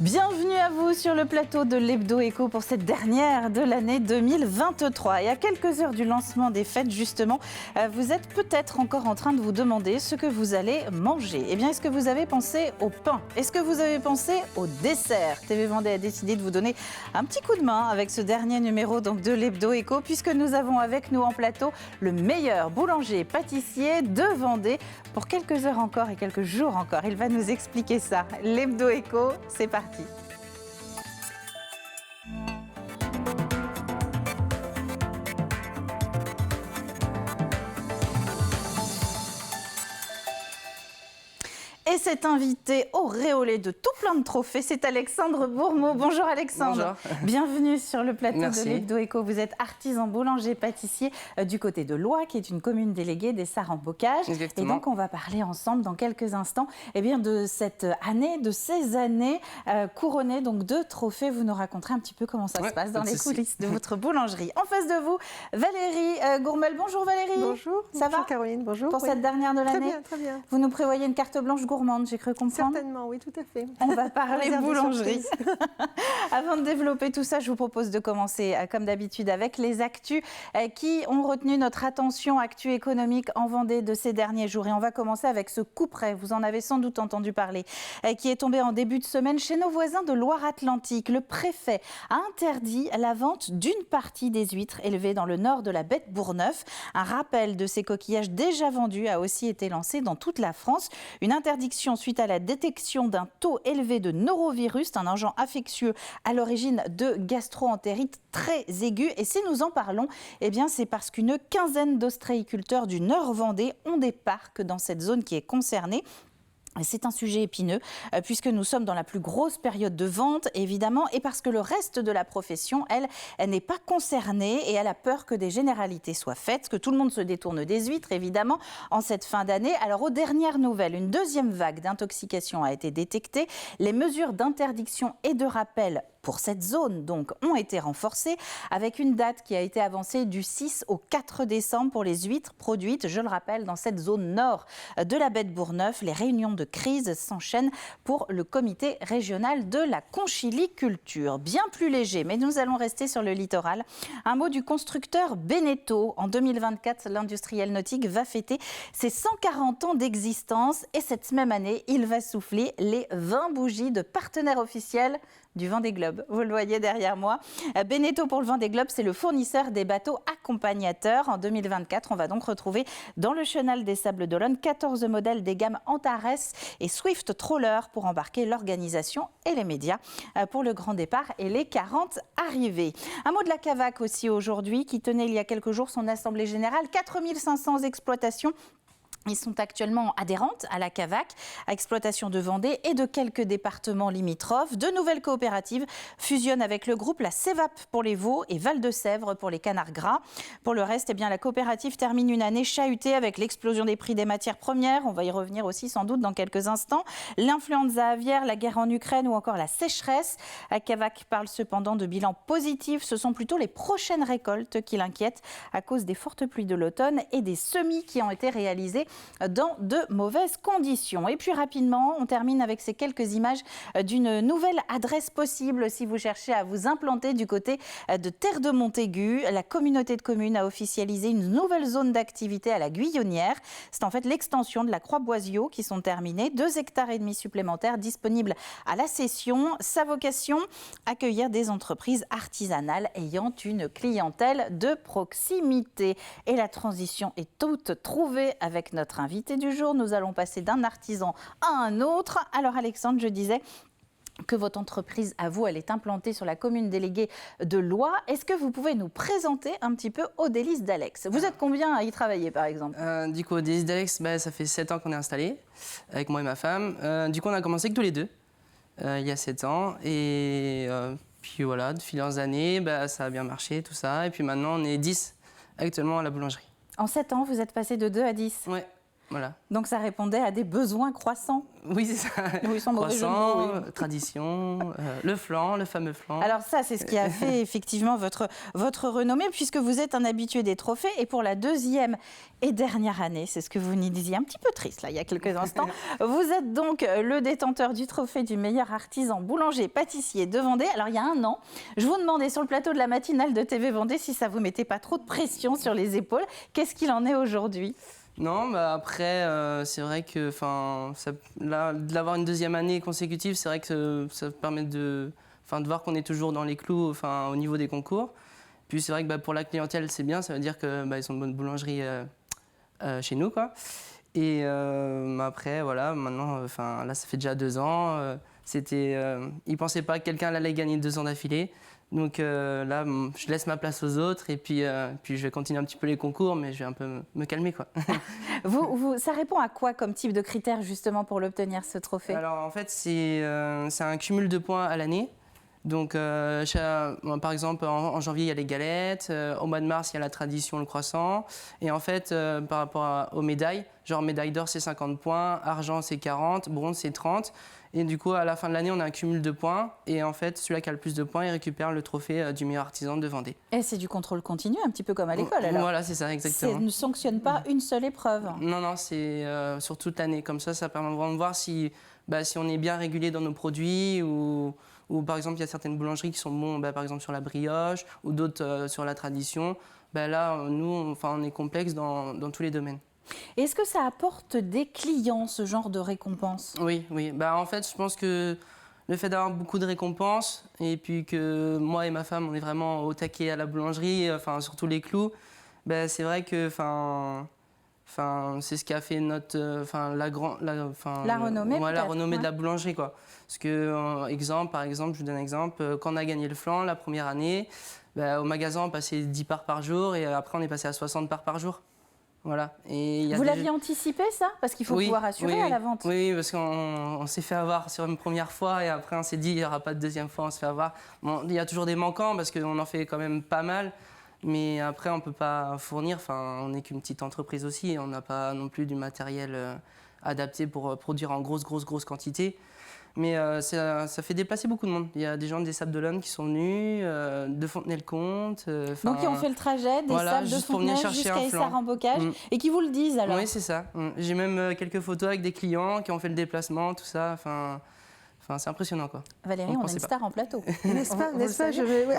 Bienvenue à vous sur le plateau de l'Hebdo Éco pour cette dernière de l'année 2023. Et à quelques heures du lancement des fêtes, justement, vous êtes peut-être encore en train de vous demander ce que vous allez manger. Eh bien, est-ce que vous avez pensé au pain? Est-ce que vous avez pensé au dessert? TV Vendée a décidé de vous donner un petit coup de main avec ce dernier numéro donc, de l'Hebdo Éco, puisque nous avons avec nous en plateau le meilleur boulanger-pâtissier de Vendée. Pour quelques heures encore et quelques jours encore, il va nous expliquer ça. L'Hebdo Éco, c'est parti. Et cet invité auréolé de tout plein de trophées, c'est Alexandre Bourmeau. Bonjour Alexandre. Bonjour. Bienvenue sur le plateau Merci. de l'Hebdo Éco. Vous êtes artisan boulanger-pâtissier du côté de Loie, qui est une commune déléguée des Sarres-en-Bocage. Exactement. Et donc on va parler ensemble dans quelques instants de cette année, de ces années couronnées donc, de trophées. Vous nous raconterez un petit peu comment ça se passe dans les coulisses de votre boulangerie. En face de vous, Valérie Gourmel. Bonjour Valérie. Bonjour. Ça va? Bonjour Caroline, bonjour. Pour cette dernière de l'année? Très bien, très bien. Vous nous prévoyez une carte blanche gourmande, j'ai cru comprendre. Certainement, oui, tout à fait. On va parler Réserve des boulangerie. surprises. Avant de développer tout ça, je vous propose de commencer, comme d'habitude, avec les actus qui ont retenu notre attention, actus économiques en Vendée de ces derniers jours. Et on va commencer avec ce couperet, vous en avez sans doute entendu parler, qui est tombé en début de semaine chez nos voisins de Loire-Atlantique. Le préfet a interdit la vente d'une partie des huîtres élevées dans le nord de la baie de Bourgneuf. Un rappel de ces coquillages déjà vendus a aussi été lancé dans toute la France. Une interdiction suite à la détection d'un taux élevé de norovirus, un agent infectieux à l'origine de gastro-entérite très aiguë. Et si nous en parlons, c'est parce qu'une quinzaine d'ostréiculteurs du Nord-Vendée ont des parcs dans cette zone qui est concernée. C'est un sujet épineux puisque nous sommes dans la plus grosse période de vente, évidemment, et parce que le reste de la profession, elle n'est pas concernée et elle a peur que des généralités soient faites, que tout le monde se détourne des huîtres, évidemment, en cette fin d'année. Alors, aux dernières nouvelles, une deuxième vague d'intoxication a été détectée. Les mesures d'interdiction et de rappel pour cette zone, donc, ont été renforcées avec une date qui a été avancée du 6 au 4 décembre pour les huîtres produites, je le rappelle, dans cette zone nord de la baie de Bourgneuf. Les réunions de crise s'enchaînent pour le comité régional de la conchiliculture. Bien plus léger, mais nous allons rester sur le littoral. Un mot du constructeur Beneteau. En 2024, l'industriel nautique va fêter ses 140 ans d'existence et cette même année, il va souffler les 20 bougies de partenaire officiel du Vendée Globe. Vous le voyez derrière moi. Beneteau pour le Vendée Globe, c'est le fournisseur des bateaux accompagnateurs. En 2024, on va donc retrouver dans le chenal des Sables d'Olonne 14 modèles des gammes Antares et Swift Trawler pour embarquer l'organisation et les médias pour le grand départ et les 40 arrivées. Un mot de la Cavac aussi aujourd'hui qui tenait il y a quelques jours son assemblée générale. 4500 exploitations. Ils sont actuellement adhérentes à la Cavac, à Exploitation de Vendée et de quelques départements limitrophes. De nouvelles coopératives fusionnent avec le groupe la CEVAP pour les veaux et Val-de-Sèvres pour les canards gras. Pour le reste, la coopérative termine une année chahutée avec l'explosion des prix des matières premières. On va y revenir aussi sans doute dans quelques instants. L'influenza aviaire, la guerre en Ukraine ou encore la sécheresse. La Cavac parle cependant de bilan positif. Ce sont plutôt les prochaines récoltes qui l'inquiètent à cause des fortes pluies de l'automne et des semis qui ont été réalisés dans de mauvaises conditions. Et puis rapidement, on termine avec ces quelques images d'une nouvelle adresse possible si vous cherchez à vous implanter du côté de Terre de Montaigu. La communauté de communes a officialisé une nouvelle zone d'activité à la Guyonnière. C'est en fait l'extension de la Croix-Boiseau qui sont terminées. 2,5 hectares supplémentaires disponibles à la cession. Sa vocation, accueillir des entreprises artisanales ayant une clientèle de proximité. Et la transition est toute trouvée avec notre invité du jour. Nous allons passer d'un artisan à un autre. Alors Alexandre, je disais que votre entreprise, à vous, elle est implantée sur la commune déléguée de Loie. Est-ce que vous pouvez nous présenter un petit peu Aux Délices d'Alex? Vous êtes combien à y travailler, par exemple? Du coup, Aux Délices d'Alex, ça fait 7 ans qu'on est installés, avec moi et ma femme. Du coup, on a commencé que tous les deux, il y a 7 ans. Et puis voilà, de fil en années, ça a bien marché, tout ça. Et puis maintenant, on est 10 actuellement à la boulangerie. En 7 ans, vous êtes passé de 2 à 10? Ouais. Voilà. Donc ça répondait à des besoins croissants. Oui, c'est ça. Oui, sans mauvais jeu de mots, Croissant, oui. tradition, le flan, le fameux flan. Alors ça, c'est ce qui a fait effectivement votre renommée, puisque vous êtes un habitué des trophées. Et pour la deuxième et dernière année, c'est ce que vous nous disiez, un petit peu triste là, il y a quelques instants, vous êtes donc le détenteur du trophée du meilleur artisan boulanger-pâtissier de Vendée. Alors il y a un an, je vous demandais sur le plateau de la matinale de TV Vendée si ça vous mettait pas trop de pression sur les épaules. Qu'est-ce qu'il en est aujourd'hui ? Non, bah après, c'est vrai que là, de l'avoir une deuxième année consécutive, c'est vrai que ça permet de voir qu'on est toujours dans les clous au niveau des concours. Puis c'est vrai que pour la clientèle, c'est bien, ça veut dire qu'ils ont une bonne boulangerie chez nous, quoi. Et après, voilà, maintenant, là, ça fait déjà 2 ans. Ils ne pensaient pas que quelqu'un allait gagner 2 ans d'affilée. Donc là, je laisse ma place aux autres et puis je vais continuer un petit peu les concours, mais je vais un peu me calmer, quoi. Ça répond à quoi comme type de critères justement pour l'obtenir, ce trophée ? Alors en fait, c'est un cumul de points à l'année. Donc par exemple, en janvier, il y a les galettes, au mois de mars, il y a la tradition, le croissant. Et en fait, par rapport aux médailles, genre médaille d'or, c'est 50 points, argent, c'est 40, bronze, c'est 30. Et du coup, à la fin de l'année, on a un cumul de points. Et en fait, celui-là qui a le plus de points, il récupère le trophée du meilleur artisan de Vendée. Et c'est du contrôle continu, un petit peu comme à l'école alors ? Voilà, c'est ça, exactement. Ça ne sanctionne pas une seule épreuve ? Non, c'est sur toute l'année. Comme ça permet vraiment de voir si on est bien régulé dans nos produits ou par exemple, il y a certaines boulangeries qui sont bons, par exemple sur la brioche ou d'autres sur la tradition. Là, nous, on est complexe dans tous les domaines. Est-ce que ça apporte des clients, ce genre de récompense ? Oui. En fait, je pense que le fait d'avoir beaucoup de récompenses et puis que moi et ma femme, on est vraiment au taquet à la boulangerie, sur tous les clous, c'est vrai que c'est ce qui a fait la renommée, la renommée de la boulangerie, quoi. Parce que, par exemple, je vous donne un exemple, quand on a gagné le flan la première année, au magasin, on passait 10 parts par jour et après, on est passé à 60 parts par jour. Voilà. Vous l'aviez anticipé, ça ? Parce qu'il faut pouvoir assurer à la vente. Oui, parce qu'on s'est fait avoir sur une première fois et après, on s'est dit, il n'y aura pas de deuxième fois, on se fait avoir. Bon, il y a toujours des manquants parce qu'on en fait quand même pas mal. Mais après, on ne peut pas fournir. On n'est qu'une petite entreprise aussi. Et on n'a pas non plus du matériel adapté pour produire en grosse quantité. Mais ça fait déplacer beaucoup de monde. Il y a des gens des Sables d'Olonne qui sont venus, de Fontenay-le-Comte. Donc qui ont fait le trajet des Sables de Fontenay jusqu'à Essart-en-Bocage et qui vous le disent alors ? Oui, c'est ça. J'ai même quelques photos avec des clients qui ont fait le déplacement, tout ça. C'est impressionnant, quoi. Valérie, on a une star en plateau. N'est-ce pas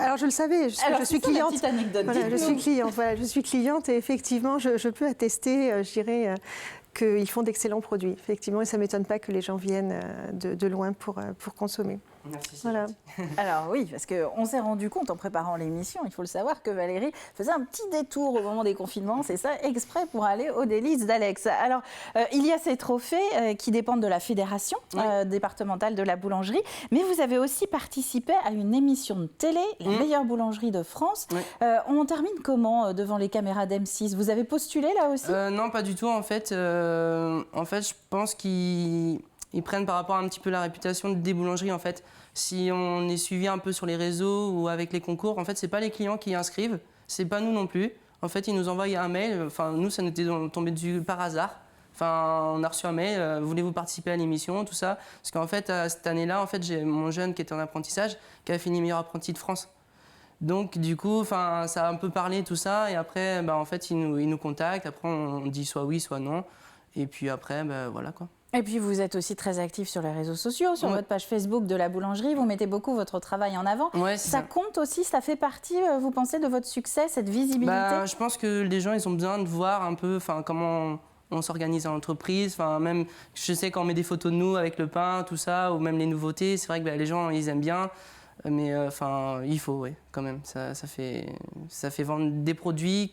Alors, je le savais, je suis cliente. Petite anecdote. Voilà, je suis cliente et effectivement, je peux attester, je dirais, qu'ils font d'excellents produits. Effectivement, et ça ne m'étonne pas que les gens viennent de loin pour consommer. Merci. Voilà. Alors oui, parce qu'on s'est rendu compte en préparant l'émission, il faut le savoir, que Valérie faisait un petit détour au moment des confinements, c'est ça, exprès pour aller aux délices d'Alex. Alors, il y a ces trophées qui dépendent de la fédération départementale de la boulangerie, mais vous avez aussi participé à une émission de télé, la meilleure boulangerie de France. On termine comment devant les caméras d'M6 ? Vous avez postulé là aussi ? Non, pas du tout. En fait, je pense qu'ils prennent par rapport à un petit peu la réputation des boulangeries, en fait. Si on est suivi un peu sur les réseaux ou avec les concours, en fait, c'est pas les clients qui inscrivent, c'est pas nous non plus. En fait, ils nous envoient un mail. Nous, ça nous était tombé dessus par hasard. On a reçu un mail, voulez-vous participer à l'émission, tout ça. Parce qu'en fait, cette année-là, en fait, j'ai mon jeune qui était en apprentissage, qui a fini meilleur apprenti de France. Donc, du coup, ça a un peu parlé, tout ça. Et après, en fait, ils nous contactent. Après, on dit soit oui, soit non. Et puis après, voilà, quoi. Et puis vous êtes aussi très actif sur les réseaux sociaux, sur votre page Facebook de la boulangerie, vous mettez beaucoup votre travail en avant. Ça compte aussi, ça fait partie, vous pensez, de votre succès, cette visibilité ? Je pense que les gens, ils ont besoin de voir un peu comment on s'organise en entreprise. Même, je sais quand on met des photos de nous avec le pain, tout ça, ou même les nouveautés, c'est vrai que les gens, ils aiment bien. Mais il faut, quand même. Ça fait vendre des produits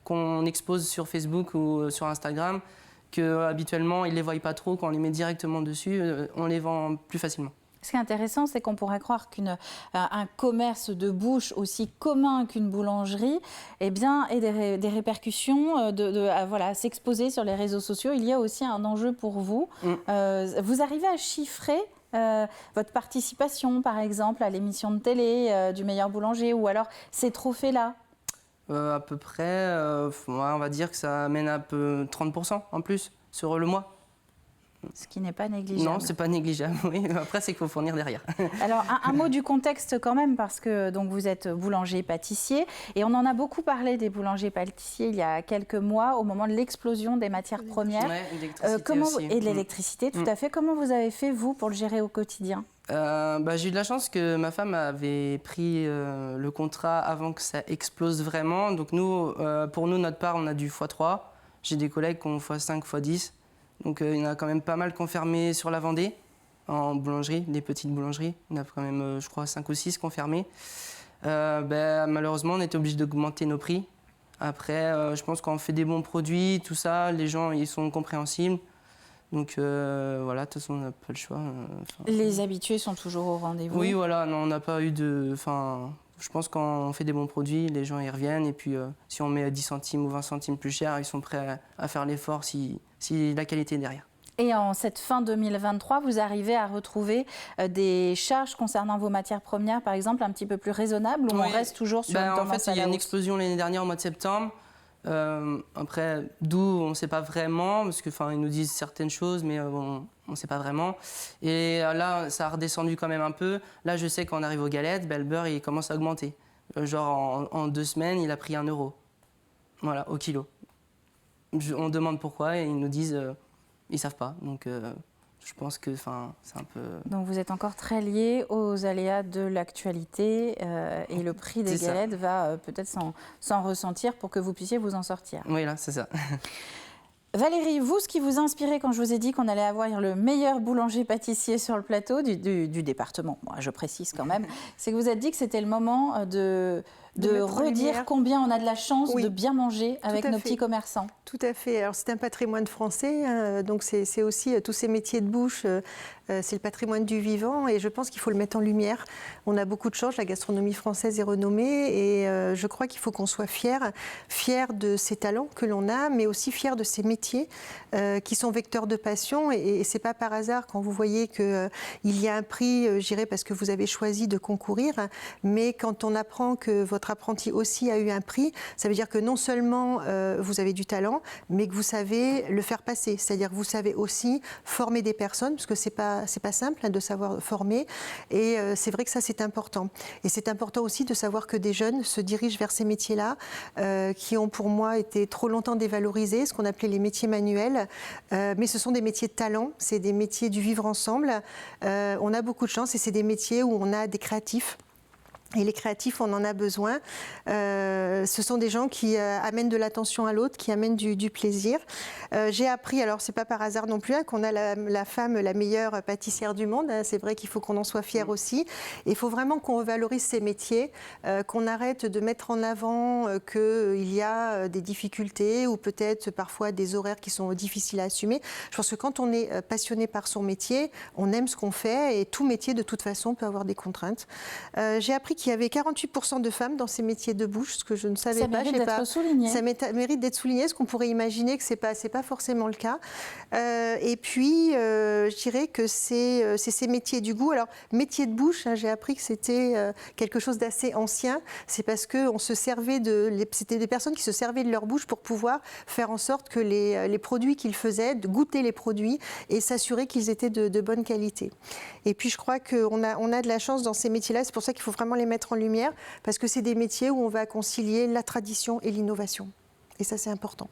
qu'on expose sur Facebook ou sur Instagram, qu'habituellement, ils ne les voient pas trop. Quand on les met directement dessus, on les vend plus facilement. Ce qui est intéressant, c'est qu'on pourrait croire qu'un commerce de bouche aussi commun qu'une boulangerie ait des répercussions à s'exposer sur les réseaux sociaux. Il y a aussi un enjeu pour vous. Vous arrivez à chiffrer votre participation, par exemple, à l'émission de télé du meilleur boulanger ou alors ces trophées-là ? À peu près, on va dire que ça amène un peu 30% en plus sur le mois. Ce qui n'est pas négligeable. Non, c'est pas négligeable, oui. Après, c'est qu'il faut fournir derrière. Alors, un mot du contexte quand même, parce que donc, vous êtes boulanger-pâtissier, et on en a beaucoup parlé des boulangers-pâtissiers il y a quelques mois, au moment de l'explosion des matières premières. Ouais, l'électricité aussi. Et de l'électricité, tout à fait. Comment vous avez fait, vous, pour le gérer au quotidien ? J'ai eu de la chance que ma femme avait pris le contrat avant que ça explose vraiment. Donc nous, pour nous, notre part, on a du x3. J'ai des collègues qui ont x5, x10. Donc il y en a quand même pas mal qui ont fermé sur la Vendée, en boulangerie, des petites boulangeries. Il y en a quand même, je crois, 5 ou 6 qui ont fermé. Malheureusement, on était obligé d'augmenter nos prix. Après, je pense qu'on fait des bons produits, tout ça, les gens ils sont compréhensibles. Donc voilà, de toute façon, on n'a pas le choix. Les habitués sont toujours au rendez-vous. Oui, voilà, non, on n'a pas eu de... Je pense que quand on fait des bons produits, les gens y reviennent. Et puis, si on met 10 centimes ou 20 centimes plus cher, ils sont prêts à faire l'effort si la qualité est derrière. Et en cette fin 2023, vous arrivez à retrouver des charges concernant vos matières premières, par exemple, un petit peu plus raisonnables, ou on reste toujours sur une tendance à la hausse ? En fait, il y a une explosion l'année dernière, au mois de septembre. Après, d'où on ne sait pas vraiment, parce qu'ils nous disent certaines choses, mais on ne sait pas vraiment. Et là, ça a redescendu quand même un peu. Là, je sais qu'on arrive aux galettes, le beurre, il commence à augmenter. Genre, en 2 semaines, il a pris 1 €. Voilà, au kilo. On demande pourquoi et ils nous disent ils ne savent pas. Donc, je pense que c'est un peu... Donc, vous êtes encore très lié aux aléas de l'actualité et le prix des galettes va peut-être s'en ressentir pour que vous puissiez vous en sortir. Oui, là, c'est ça. Valérie, vous, ce qui vous a inspiré quand je vous ai dit qu'on allait avoir le meilleur boulanger-pâtissier sur le plateau du département, moi je précise quand même, c'est que vous êtes dit que c'était le moment de redire combien on a de la chance de bien manger avec nos petits commerçants. Tout à fait. Alors c'est un patrimoine français, hein, donc c'est aussi tous ces métiers de bouche, c'est le patrimoine du vivant et je pense qu'il faut le mettre en lumière. On a beaucoup de chance, la gastronomie française est renommée et je crois qu'il faut qu'on soit fiers de ces talents que l'on a, mais aussi fiers de ces métiers qui sont vecteurs de passion et c'est pas par hasard quand vous voyez qu'il y a un prix, j'irai parce que vous avez choisi de concourir, mais quand on apprend que votre apprenti aussi a eu un prix, ça veut dire que non seulement vous avez du talent, mais que vous savez le faire passer. C'est-à-dire que vous savez aussi former des personnes, parce que c'est pas simple de savoir former. Et c'est vrai que ça, c'est important. Et c'est important aussi de savoir que des jeunes se dirigent vers ces métiers-là, qui ont pour moi été trop longtemps dévalorisés, ce qu'on appelait les métiers manuels. Mais ce sont des métiers de talent, c'est des métiers du vivre ensemble. On a beaucoup de chance et c'est des métiers où on a des créatifs. Et les créatifs, on en a besoin. Ce sont des gens qui amènent de l'attention à l'autre, qui amènent du plaisir. J'ai appris, alors c'est pas par hasard non plus, qu'on a la femme la meilleure pâtissière du monde. C'est vrai qu'il faut qu'on en soit fier aussi. Il faut vraiment qu'on valorise ces métiers, qu'on arrête de mettre en avant qu'il y a des difficultés ou peut-être parfois des horaires qui sont difficiles à assumer. Je pense que quand on est passionné par son métier, on aime ce qu'on fait et tout métier de toute façon peut avoir des contraintes. J'ai appris qu'il y avait 48% de femmes dans ces métiers de bouche, ce que je ne savais pas. Ça mérite d'être souligné. Ça mérite d'être souligné, ce qu'on pourrait imaginer que c'est pas forcément le cas. Et puis, je dirais que c'est ces métiers du goût. Alors, métier de bouche, j'ai appris que c'était quelque chose d'assez ancien. C'est parce que c'était des personnes qui se servaient de leur bouche pour pouvoir faire en sorte que les produits qu'ils faisaient, de goûter les produits et s'assurer qu'ils étaient de bonne qualité. Et puis, je crois qu'on a de la chance dans ces métiers-là. C'est pour ça qu'il faut vraiment les mettre en lumière, parce que c'est des métiers où on va concilier la tradition et l'innovation. Et ça, c'est important.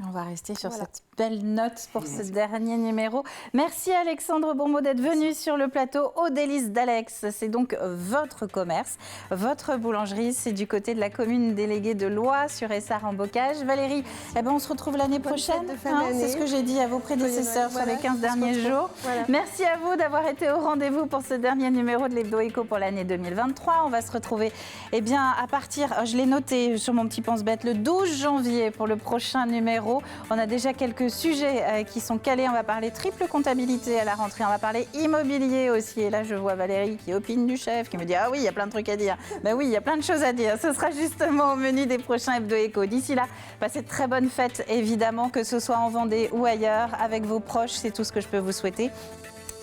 On va rester sur cette belle note pour ce dernier numéro. Merci Alexandre Bourmeau d'être venu sur le plateau aux Délices d'Alex. C'est donc votre commerce, votre boulangerie. C'est du côté de la commune déléguée de Loie sur Essart-en-Bocage. Valérie, on se retrouve l'année prochaine. C'est ce que j'ai dit à vos prédécesseurs sur les 15 derniers jours. Voilà. Merci à vous d'avoir été au rendez-vous pour ce dernier numéro de l'Hebdo Éco pour l'année 2023. On va se retrouver à partir, je l'ai noté sur mon petit pense-bête, le 12 janvier pour le prochain numéro. On a déjà quelques sujets qui sont calés. On va parler triple comptabilité à la rentrée. On va parler immobilier aussi. Et là, je vois Valérie qui opine du chef, qui me dit « Ah oui, il y a plein de trucs à dire. » Ben oui, il y a plein de choses à dire. Ce sera justement au menu des prochains Hebdo Éco. D'ici là, passez de très bonnes fêtes, évidemment, que ce soit en Vendée ou ailleurs, avec vos proches. C'est tout ce que je peux vous souhaiter.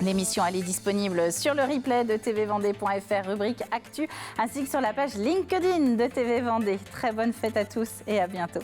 L'émission elle est disponible sur le replay de tvvendée.fr, rubrique Actu, ainsi que sur la page LinkedIn de TV Vendée. Très bonne fête à tous et à bientôt.